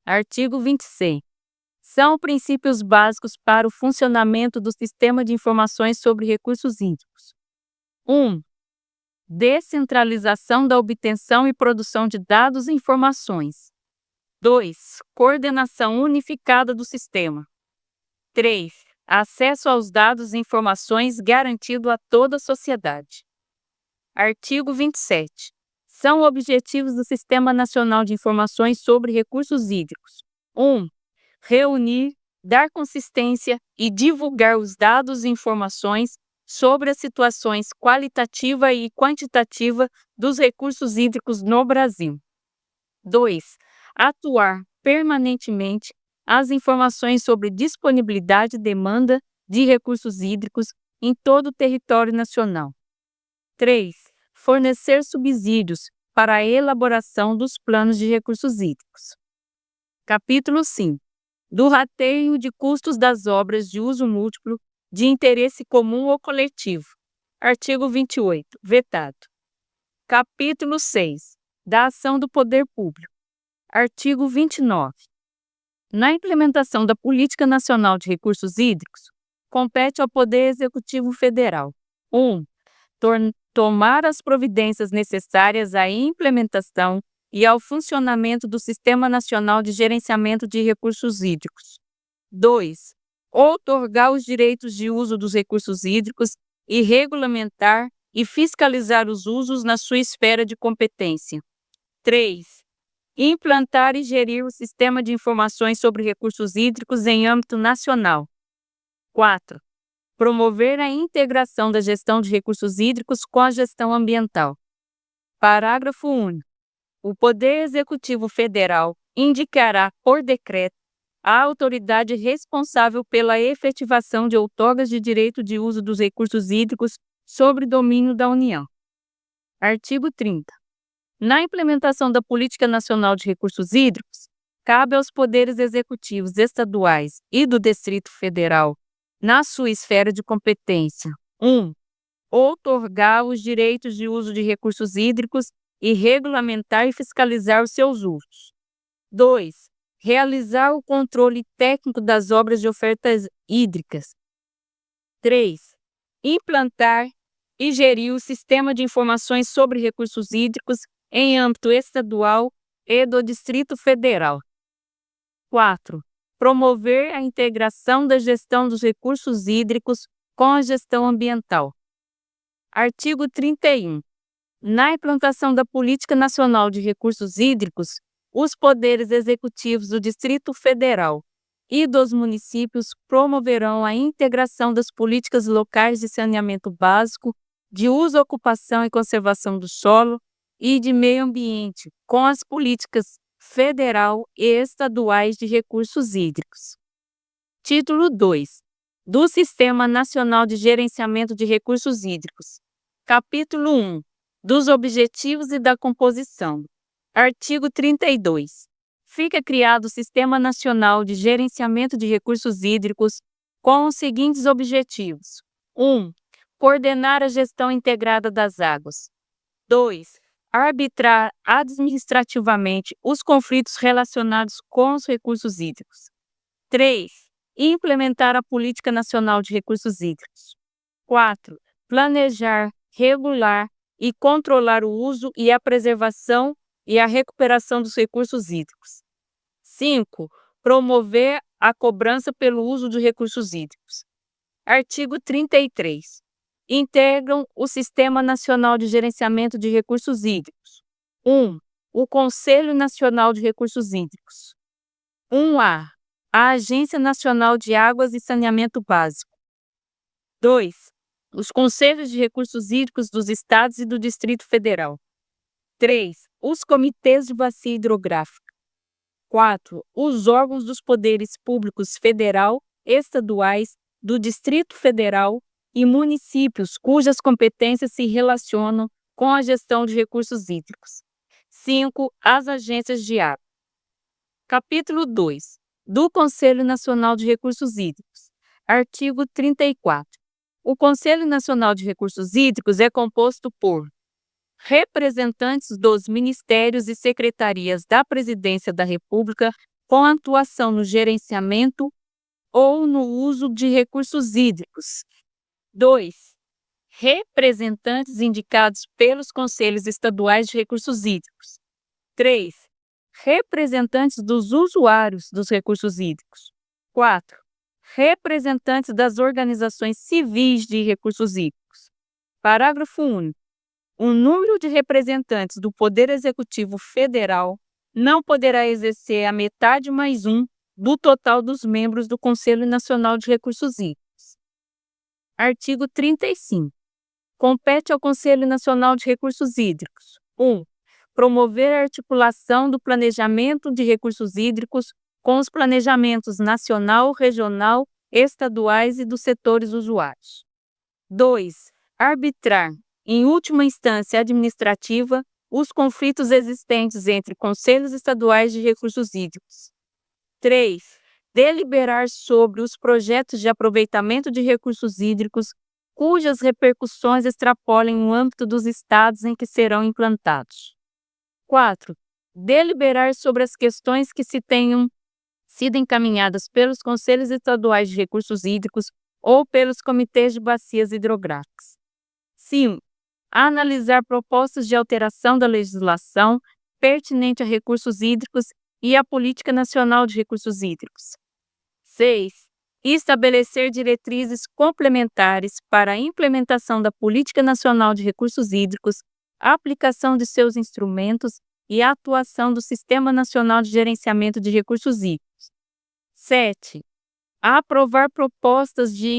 Artigo 26. São princípios básicos para o funcionamento do Sistema de Informações sobre Recursos Hídricos. 1. Descentralização da obtenção e produção de dados e informações. 2. Coordenação unificada do sistema. 3. Acesso aos dados e informações garantido a toda a sociedade. Artigo 27. São objetivos do Sistema Nacional de Informações sobre Recursos Hídricos. 1. Reunir, dar consistência e divulgar os dados e informações sobre as situações qualitativa e quantitativa dos recursos hídricos no Brasil. 2. Atuar permanentemente as informações sobre disponibilidade e demanda de recursos hídricos em todo o território nacional. 3. Fornecer subsídios para a elaboração dos planos de recursos hídricos. Capítulo 5. Do rateio de custos das obras de uso múltiplo de interesse comum ou coletivo. Artigo 28. Vetado. Capítulo 6. Da ação do poder público. Artigo 29. Na implementação da Política Nacional de Recursos Hídricos, compete ao Poder Executivo Federal: 1. Tomar as providências necessárias à implementação e ao funcionamento do Sistema Nacional de Gerenciamento de Recursos Hídricos. 2. Outorgar os direitos de uso dos recursos hídricos e regulamentar e fiscalizar os usos na sua esfera de competência. 3. Implantar e gerir o Sistema de Informações sobre Recursos Hídricos em âmbito nacional. 4. Promover a integração da gestão de recursos hídricos com a gestão ambiental. Parágrafo único. O Poder Executivo Federal indicará, por decreto, a autoridade responsável pela efetivação de outorgas de direito de uso dos recursos hídricos sobre domínio da União. Artigo 30. Na implementação da Política Nacional de Recursos Hídricos, cabe aos poderes executivos estaduais e do Distrito Federal, na sua esfera de competência: 1. Outorgar os direitos de uso de recursos hídricos e regulamentar e fiscalizar os seus usos. 2. Realizar o controle técnico das obras de ofertas hídricas. 3. Implantar e gerir o Sistema de Informações sobre Recursos Hídricos em âmbito estadual e do Distrito Federal. 4. Promover a integração da gestão dos recursos hídricos com a gestão ambiental. Artigo 31. Na implantação da Política Nacional de Recursos Hídricos, os poderes executivos do Distrito Federal e dos municípios promoverão a integração das políticas locais de saneamento básico, de uso, ocupação e conservação do solo e de meio ambiente com as políticas federal e estaduais de recursos hídricos. Título 2. Do Sistema Nacional de Gerenciamento de Recursos Hídricos. Capítulo 1. Dos objetivos e da composição. Artigo 32. Fica criado o Sistema Nacional de Gerenciamento de Recursos Hídricos com os seguintes objetivos: 1. Coordenar a gestão integrada das águas. 2. Arbitrar administrativamente os conflitos relacionados com os recursos hídricos. 3. Implementar a Política Nacional de Recursos Hídricos. 4. Planejar, regular e controlar o uso e a preservação e a recuperação dos recursos hídricos. 5. Promover a cobrança pelo uso de recursos hídricos. Artigo 33. Integram o Sistema Nacional de Gerenciamento de Recursos Hídricos. 1. O Conselho Nacional de Recursos Hídricos. 1A. A Agência Nacional de Águas e Saneamento Básico. 2. Os Conselhos de Recursos Hídricos dos Estados e do Distrito Federal. 3. Os Comitês de Bacia Hidrográfica. 4. Os órgãos dos poderes públicos federal, estaduais, do Distrito Federal e municípios cujas competências se relacionam com a gestão de recursos hídricos. 5. As agências de água. Capítulo 2. Do Conselho Nacional de Recursos Hídricos. Artigo 34. O Conselho Nacional de Recursos Hídricos é composto por representantes dos ministérios e secretarias da Presidência da República com atuação no gerenciamento ou no uso de recursos hídricos. 2. Representantes indicados pelos Conselhos Estaduais de Recursos Hídricos. 3. Representantes dos usuários dos recursos hídricos. 4. Representantes das organizações civis de recursos hídricos. Parágrafo único. O número de representantes do Poder Executivo Federal não poderá exercer a metade mais um do total dos membros do Conselho Nacional de Recursos Hídricos. Artigo 35. Compete ao Conselho Nacional de Recursos Hídricos: 1. Promover a articulação do planejamento de recursos hídricos com os planejamentos nacional, regional, estaduais e dos setores usuários. 2. Arbitrar, em última instância administrativa, os conflitos existentes entre Conselhos Estaduais de Recursos Hídricos. 3. Deliberar sobre os projetos de aproveitamento de recursos hídricos cujas repercussões extrapolem o âmbito dos estados em que serão implantados. 4. Deliberar sobre as questões que se tenham sido encaminhadas pelos Conselhos Estaduais de Recursos Hídricos ou pelos comitês de bacias hidrográficas. 5. Analisar propostas de alteração da legislação pertinente a recursos hídricos e à Política Nacional de Recursos Hídricos. 6. Estabelecer diretrizes complementares para a implementação da Política Nacional de Recursos Hídricos, a aplicação de seus instrumentos e a atuação do Sistema Nacional de Gerenciamento de Recursos Hídricos. 7. Aprovar propostas de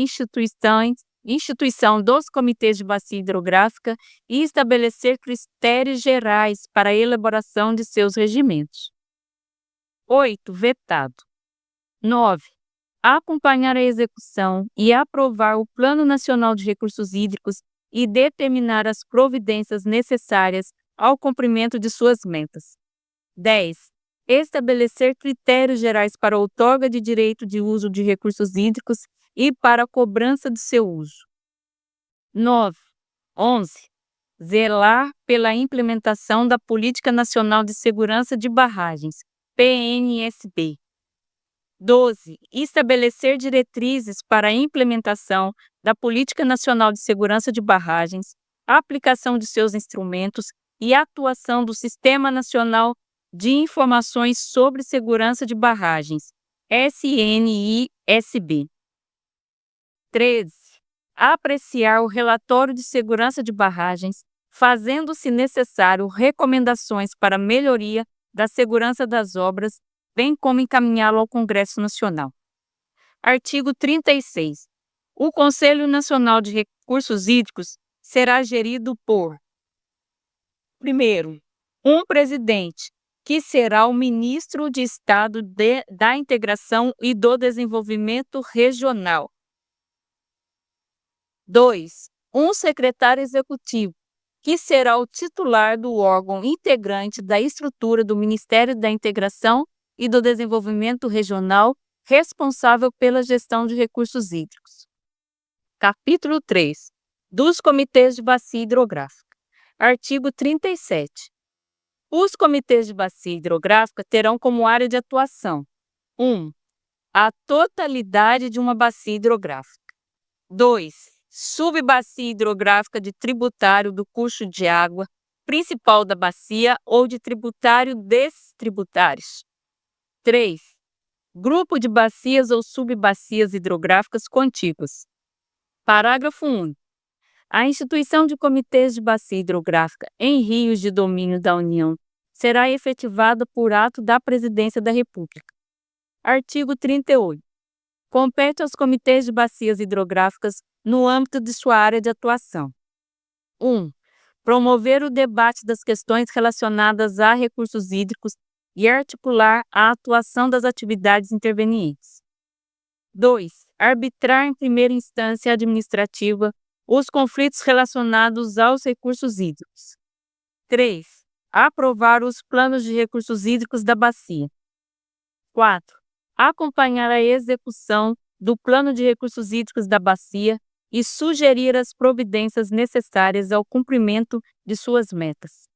instituição dos comitês de bacia hidrográfica e estabelecer critérios gerais para a elaboração de seus regimentos. 8. Vetado. 9. Acompanhar a execução e aprovar o Plano Nacional de Recursos Hídricos e determinar as providências necessárias ao cumprimento de suas metas. 10. Estabelecer critérios gerais para a outorga de direito de uso de recursos hídricos e para a cobrança de seu uso. 9. 11. Zelar pela implementação da Política Nacional de Segurança de Barragens, PNSB. 12. Estabelecer diretrizes para a implementação da Política Nacional de Segurança de Barragens, a aplicação de seus instrumentos e a atuação do Sistema Nacional de Informações sobre Segurança de Barragens, SNISB. 13. Apreciar o relatório de segurança de barragens, fazendo-se necessário recomendações para melhoria da segurança das obras, bem como encaminhá-lo ao Congresso Nacional. Artigo 36. O Conselho Nacional de Recursos Hídricos será gerido por: primeiro, um presidente, que será o ministro de Estado da Integração e do Desenvolvimento Regional. 2. Um secretário executivo, que será o titular do órgão integrante da estrutura do Ministério da Integração e do Desenvolvimento Regional, responsável pela gestão de recursos hídricos. Capítulo 3. Dos comitês de bacia hidrográfica. Artigo 37. Os comitês de bacia hidrográfica terão como área de atuação: 1. A totalidade de uma bacia hidrográfica. 2. Subbacia hidrográfica de tributário do curso de água principal da bacia ou de tributário desses tributários. 3. Grupo de bacias ou subbacias hidrográficas contíguas. Parágrafo único. A instituição de comitês de bacia hidrográfica em rios de domínio da União será efetivada por ato da Presidência da República. Artigo 38. Compete aos comitês de bacias hidrográficas no âmbito de sua área de atuação: 1. Promover o debate das questões relacionadas a recursos hídricos e articular a atuação das atividades intervenientes. 2. Arbitrar em primeira instância administrativa os conflitos relacionados aos recursos hídricos. 3. Aprovar os planos de recursos hídricos da bacia. 4. Acompanhar a execução do plano de recursos hídricos da bacia e sugerir as providências necessárias ao cumprimento de suas metas.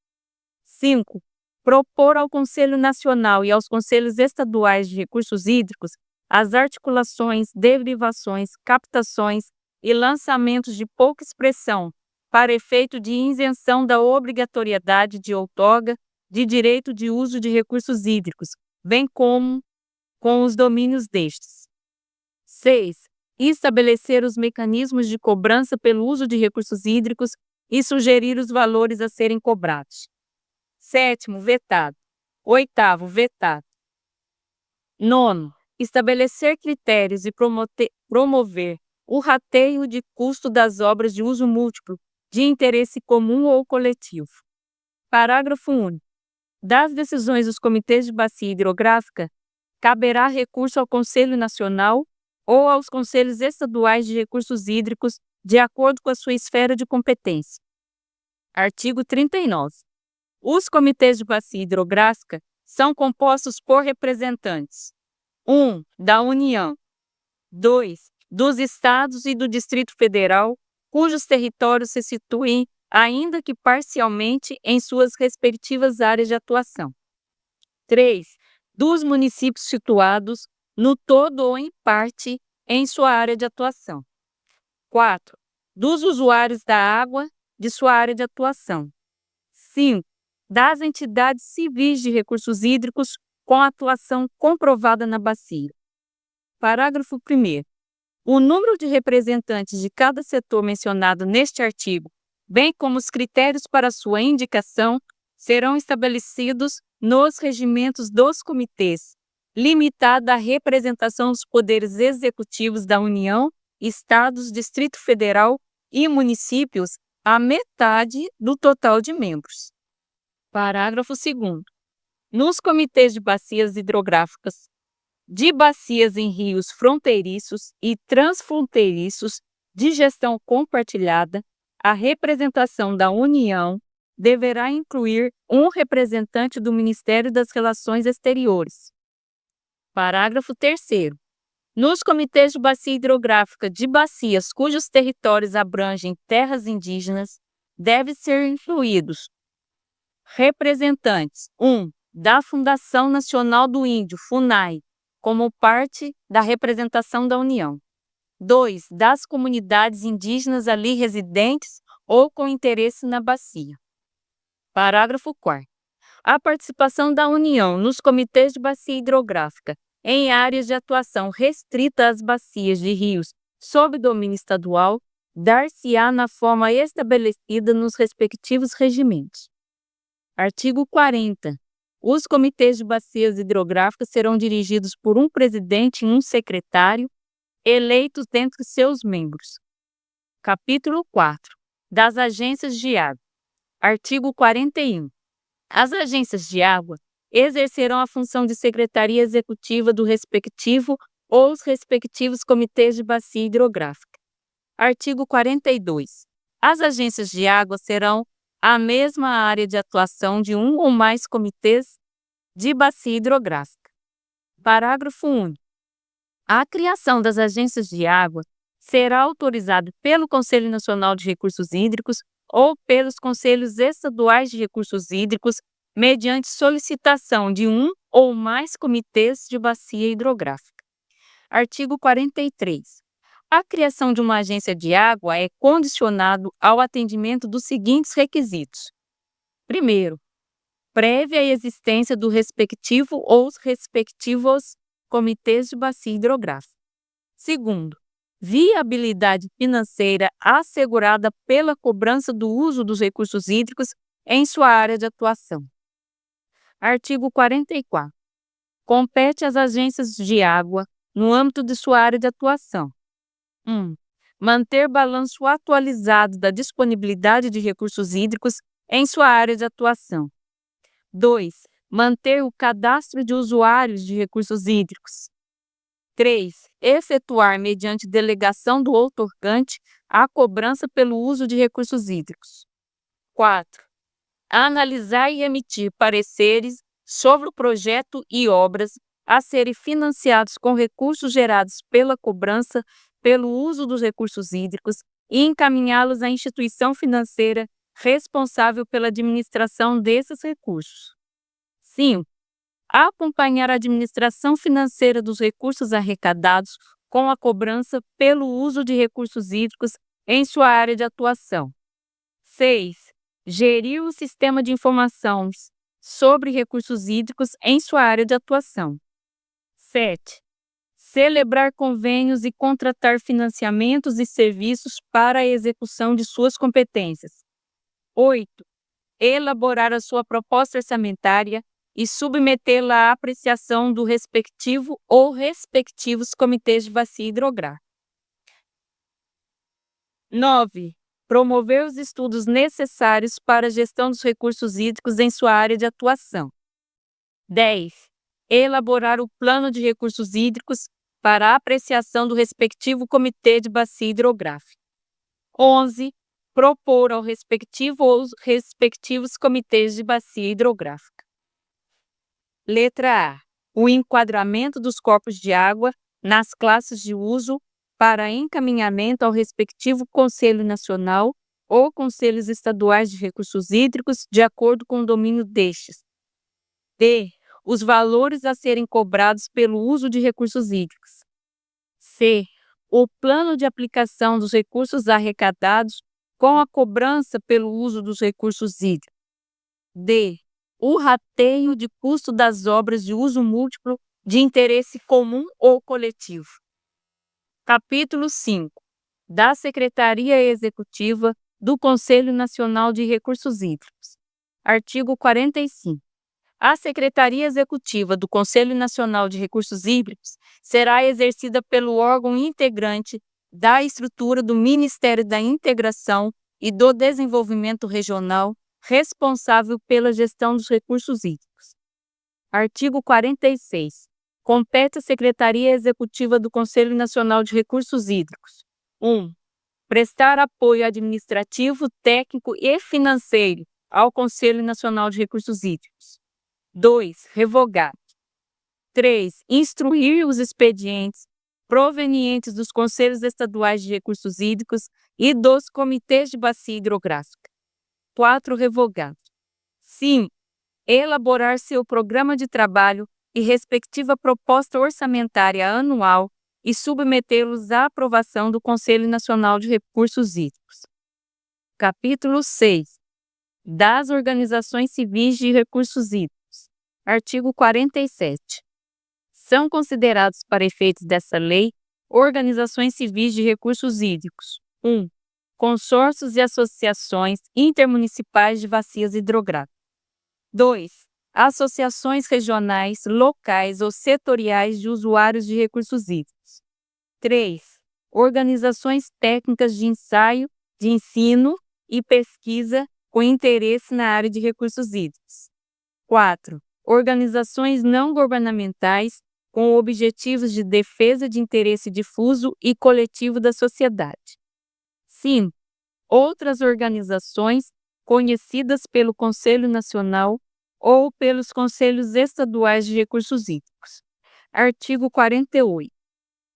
5. Propor ao Conselho Nacional e aos Conselhos Estaduais de Recursos Hídricos as articulações, derivações, captações e lançamentos de pouca expressão para efeito de isenção da obrigatoriedade de outorga de direito de uso de recursos hídricos, bem como com os domínios destes. 6. Estabelecer os mecanismos de cobrança pelo uso de recursos hídricos e sugerir os valores a serem cobrados. 7º, vetado. 8º, vetado. 9º, estabelecer critérios e promover o rateio de custo das obras de uso múltiplo de interesse comum ou coletivo. Parágrafo único. Das decisões dos comitês de bacia hidrográfica, caberá recurso ao Conselho Nacional ou aos Conselhos Estaduais de Recursos Hídricos, de acordo com a sua esfera de competência. Artigo 39. Os comitês de bacia hidrográfica são compostos por representantes: 1. Da União. 2. Dos Estados e do Distrito Federal, cujos territórios se situem, ainda que parcialmente, em suas respectivas áreas de atuação. 3. Dos municípios situados, no todo ou em parte, em sua área de atuação. 4. Dos usuários da água de sua área de atuação. 5. Das entidades civis de recursos hídricos com atuação comprovada na bacia. Parágrafo 1º. O número de representantes de cada setor mencionado neste artigo, bem como os critérios para sua indicação, serão estabelecidos nos regimentos dos comitês, limitada à representação dos poderes executivos da União, Estados, Distrito Federal e municípios à metade do total de membros. Parágrafo 2º. Nos comitês de bacias hidrográficas, de bacias em rios fronteiriços e transfronteiriços de gestão compartilhada, a representação da União deverá incluir um representante do Ministério das Relações Exteriores. Parágrafo 3º. Nos comitês de bacia hidrográfica de bacias cujos territórios abrangem terras indígenas, devem ser incluídos representantes: 1. Da Fundação Nacional do Índio, FUNAI, como parte da representação da União. 2. Das comunidades indígenas ali residentes ou com interesse na bacia. Parágrafo 4º. A participação da União nos comitês de bacia hidrográfica em áreas de atuação restrita às bacias de rios sob domínio estadual dar-se-á na forma estabelecida nos respectivos regimentos. Artigo 40. Os comitês de bacias hidrográficas serão dirigidos por um presidente e um secretário, eleitos dentre seus membros. Capítulo 4. Das agências de água. Artigo 41. As agências de água exercerão a função de secretaria executiva do respectivo ou os respectivos comitês de bacia hidrográfica. Artigo 42. As agências de água serão a mesma área de atuação de um ou mais comitês de bacia hidrográfica. Parágrafo único. A criação das agências de água será autorizada pelo Conselho Nacional de Recursos Hídricos ou pelos Conselhos Estaduais de Recursos Hídricos, mediante solicitação de um ou mais comitês de bacia hidrográfica. Artigo 43. A criação de uma agência de água é condicionado ao atendimento dos seguintes requisitos. Primeiro, prévia existência do respectivo ou os respectivos comitês de bacia hidrográfica. Segundo, viabilidade financeira assegurada pela cobrança do uso dos recursos hídricos em sua área de atuação. Artigo 44. Compete às agências de água, no âmbito de sua área de atuação: 1. Manter balanço atualizado da disponibilidade de recursos hídricos em sua área de atuação. 2. Manter o cadastro de usuários de recursos hídricos. 3. Efetuar, mediante delegação do outorgante, a cobrança pelo uso de recursos hídricos. 4. Analisar e emitir pareceres sobre o projeto e obras a serem financiados com recursos gerados pela cobrança pelo uso dos recursos hídricos e encaminhá-los à instituição financeira responsável pela administração desses recursos. 5. Acompanhar a administração financeira dos recursos arrecadados com a cobrança pelo uso de recursos hídricos em sua área de atuação. 6. Gerir o sistema de informações sobre recursos hídricos em sua área de atuação. 7. Celebrar convênios e contratar financiamentos e serviços para a execução de suas competências. 8. Elaborar a sua proposta orçamentária e submetê-la à apreciação do respectivo ou respectivos comitês de bacia hidrográfica. 9. Promover os estudos necessários para a gestão dos recursos hídricos em sua área de atuação. 10. Elaborar o plano de recursos hídricos para a apreciação do respectivo comitê de bacia hidrográfica. 11. Propor ao respectivo ou os respectivos comitês de bacia hidrográfica. Letra A. O enquadramento dos corpos de água nas classes de uso para encaminhamento ao respectivo Conselho Nacional ou Conselhos Estaduais de Recursos Hídricos, de acordo com o domínio destes. D. Os valores a serem cobrados pelo uso de recursos hídricos. C. O plano de aplicação dos recursos arrecadados com a cobrança pelo uso dos recursos hídricos. D. O rateio de custo das obras de uso múltiplo de interesse comum ou coletivo. Capítulo 5. Da Secretaria Executiva do Conselho Nacional de Recursos Hídricos. Artigo 45. A Secretaria Executiva do Conselho Nacional de Recursos Hídricos será exercida pelo órgão integrante da estrutura do Ministério da Integração e do Desenvolvimento Regional, responsável pela gestão dos recursos hídricos. Artigo 46. Compete à Secretaria Executiva do Conselho Nacional de Recursos Hídricos: 1. Prestar apoio administrativo, técnico e financeiro ao Conselho Nacional de Recursos Hídricos. 2. Revogar. 3. Instruir os expedientes provenientes dos Conselhos Estaduais de Recursos Hídricos e dos Comitês de Bacia Hidrográfica. 4. Revogar. 5. Elaborar seu programa de trabalho e respectiva proposta orçamentária anual e submetê-los à aprovação do Conselho Nacional de Recursos Hídricos. Capítulo 6. Das organizações civis de recursos hídricos. Artigo 47. São considerados, para efeitos dessa lei, organizações civis de recursos hídricos: 1. Consórcios e associações intermunicipais de bacias hidrográficas. 2. Associações regionais, locais ou setoriais de usuários de recursos hídricos. 3. Organizações técnicas de ensaio, de ensino e pesquisa com interesse na área de recursos hídricos. 4. Organizações não governamentais com objetivos de defesa de interesse difuso e coletivo da sociedade. 5. Outras organizações conhecidas pelo Conselho Nacional ou pelos Conselhos Estaduais de Recursos Hídricos. Artigo 48.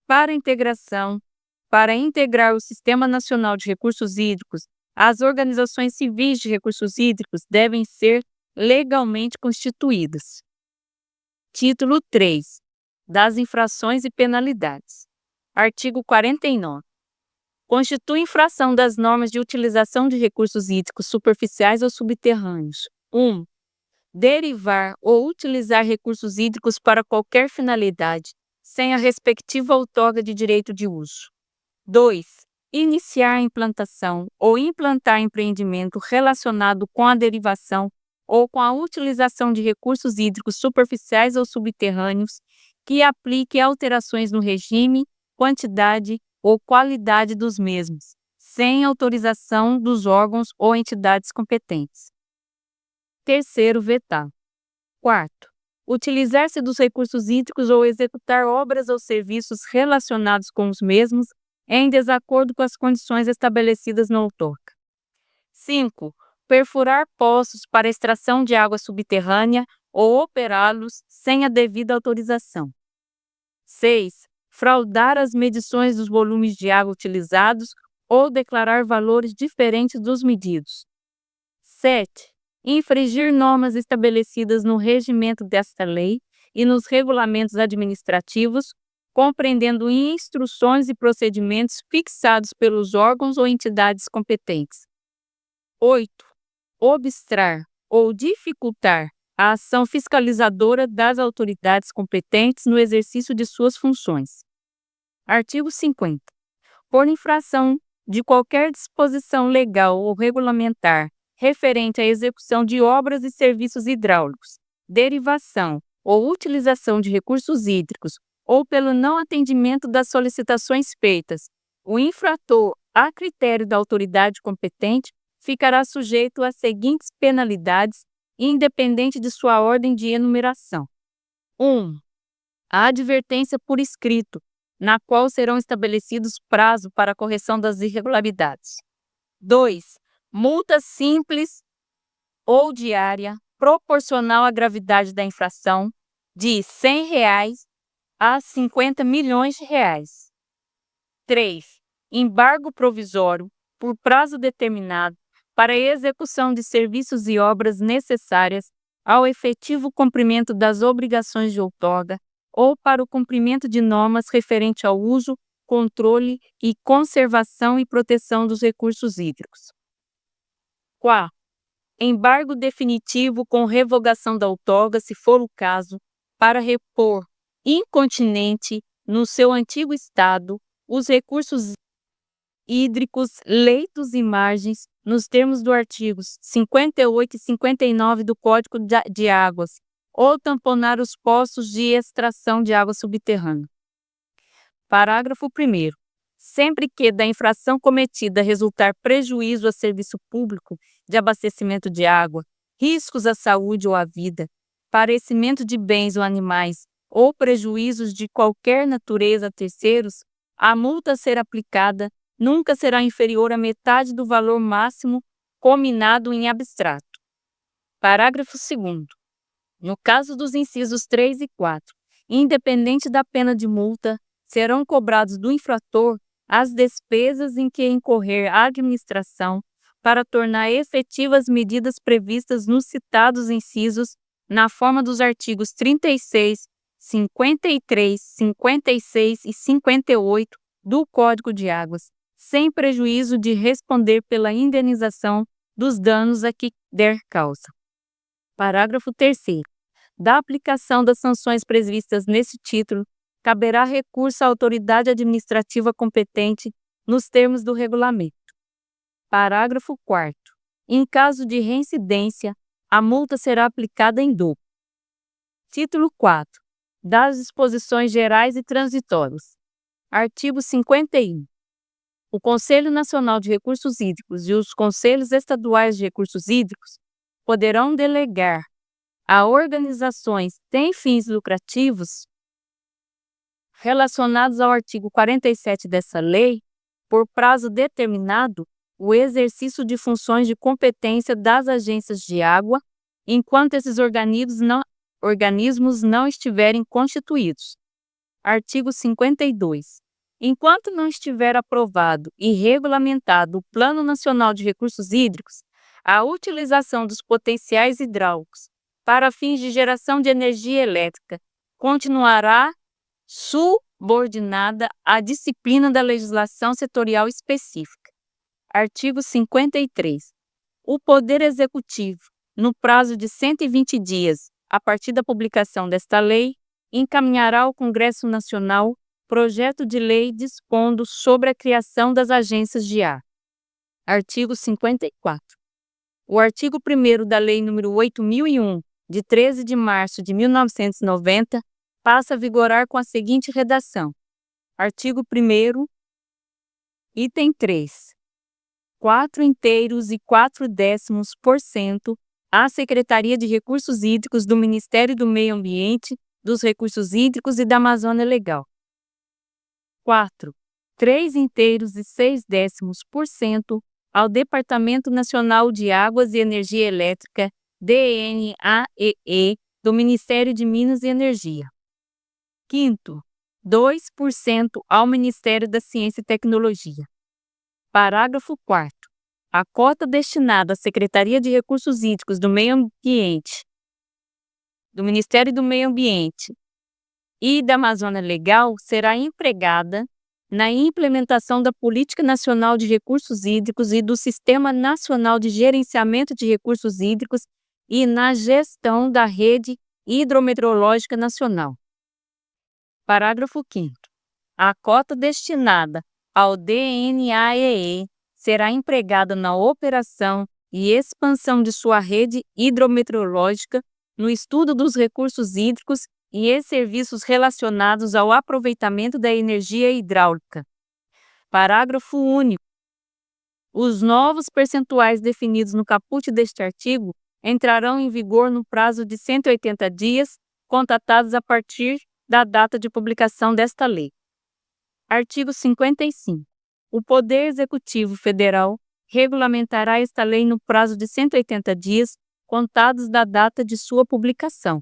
Para integrar o Sistema Nacional de Recursos Hídricos, as organizações civis de recursos hídricos devem ser legalmente constituídas. Título 3. Das infrações e penalidades. Artigo 49. Constitui infração das normas de utilização de recursos hídricos superficiais ou subterrâneos: 1. Derivar ou utilizar recursos hídricos para qualquer finalidade, sem a respectiva outorga de direito de uso. 2. Iniciar a implantação ou implantar empreendimento relacionado com a derivação ou com a utilização de recursos hídricos superficiais ou subterrâneos que aplique alterações no regime, quantidade ou qualidade dos mesmos, sem autorização dos órgãos ou entidades competentes. 3. Vetar. 4. Utilizar-se dos recursos hídricos ou executar obras ou serviços relacionados com os mesmos em desacordo com as condições estabelecidas na outorga. 5. Perfurar poços para extração de água subterrânea ou operá-los sem a devida autorização. 6. Fraudar as medições dos volumes de água utilizados ou declarar valores diferentes dos medidos. 7. infringir normas estabelecidas no regimento desta lei e nos regulamentos administrativos, compreendendo instruções e procedimentos fixados pelos órgãos ou entidades competentes. 8. Obstrar ou dificultar a ação fiscalizadora das autoridades competentes no exercício de suas funções. Artigo 50. Por infração de qualquer disposição legal ou regulamentar referente à execução de obras e serviços hidráulicos, derivação ou utilização de recursos hídricos, ou pelo não atendimento das solicitações feitas, o infrator, a critério da autoridade competente, ficará sujeito às seguintes penalidades, independente de sua ordem de enumeração. 1. A advertência por escrito, na qual serão estabelecidos prazo para a correção das irregularidades. 2. Multa simples ou diária, proporcional à gravidade da infração, de R$ 100 a R$ 50 milhões. 3. Embargo provisório, por prazo determinado, para a execução de serviços e obras necessárias ao efetivo cumprimento das obrigações de outorga ou para o cumprimento de normas referente ao uso, controle e conservação e proteção dos recursos hídricos. 4. Embargo definitivo com revogação da outorga, se for o caso, para repor incontinente no seu antigo estado os recursos hídricos, leitos e margens, nos termos do artigos 58 e 59 do Código de Águas, ou tamponar os poços de extração de água subterrânea. Parágrafo 1º. Sempre que da infração cometida resultar prejuízo a serviço público de abastecimento de água, riscos à saúde ou à vida, parecimento de bens ou animais, ou prejuízos de qualquer natureza a terceiros, a multa a ser aplicada nunca será inferior à metade do valor máximo combinado em abstrato. Parágrafo 2º. No caso dos incisos 3 e 4, independente da pena de multa, serão cobrados do infrator as despesas em que incorrer a administração para tornar efetivas medidas previstas nos citados incisos na forma dos artigos 36, 53, 56 e 58 do Código de Águas, sem prejuízo de responder pela indenização dos danos a que der causa. Parágrafo 3º. Da aplicação das sanções previstas nesse título, caberá recurso à autoridade administrativa competente nos termos do regulamento. Parágrafo 4º. Em caso de reincidência, a multa será aplicada em dobro. Título 4. Das disposições gerais e transitórias. Artigo 51. O Conselho Nacional de Recursos Hídricos e os Conselhos Estaduais de Recursos Hídricos poderão delegar a organizações sem fins lucrativos relacionados ao artigo 47 dessa lei, por prazo determinado, o exercício de funções de competência das agências de água, enquanto esses organismos não estiverem constituídos. Artigo 52. Enquanto não estiver aprovado e regulamentado o Plano Nacional de Recursos Hídricos, a utilização dos potenciais hidráulicos para fins de geração de energia elétrica continuará subordinada à disciplina da legislação setorial específica. Artigo 53. O Poder Executivo, no prazo de 120 dias, a partir da publicação desta lei, encaminhará ao Congresso Nacional projeto de lei dispondo sobre a criação das agências de água. Artigo 54. O artigo 1º da Lei nº 8.001, de 13 de março de 1990, passa a vigorar com a seguinte redação. Artigo 1º, item 3. 4,4% à Secretaria de Recursos Hídricos do Ministério do Meio Ambiente, dos Recursos Hídricos e da Amazônia Legal. 4. 3,6% ao Departamento Nacional de Águas e Energia Elétrica, DNAEE, do Ministério de Minas e Energia. 5º, 2% ao Ministério da Ciência e Tecnologia. Parágrafo 4º. A cota destinada à Secretaria de Recursos Hídricos do Meio Ambiente, do Ministério do Meio Ambiente e da Amazônia Legal será empregada na implementação da Política Nacional de Recursos Hídricos e do Sistema Nacional de Gerenciamento de Recursos Hídricos e na gestão da Rede Hidrometeorológica Nacional. Parágrafo 5º. A cota destinada ao DNAEE será empregada na operação e expansão de sua rede hidrometeorológica, no estudo dos recursos hídricos e serviços relacionados ao aproveitamento da energia hidráulica. Parágrafo único. Os novos percentuais definidos no caput deste artigo entrarão em vigor no prazo de 180 dias, contatados a partir da data de publicação desta lei. Artigo 55. O Poder Executivo Federal regulamentará esta lei no prazo de 180 dias, contados da data de sua publicação.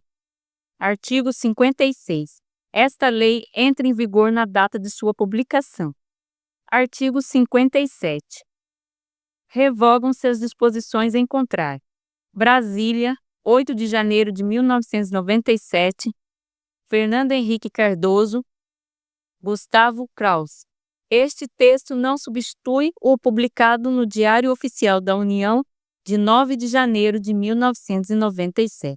Artigo 56. Esta lei entra em vigor na data de sua publicação. Artigo 57. Revogam-se as disposições em contrário. Brasília, 8 de janeiro de 1997. Fernando Henrique Cardoso. Gustavo Kraus. Este texto não substitui o publicado no Diário Oficial da União, de 9 de janeiro de 1997.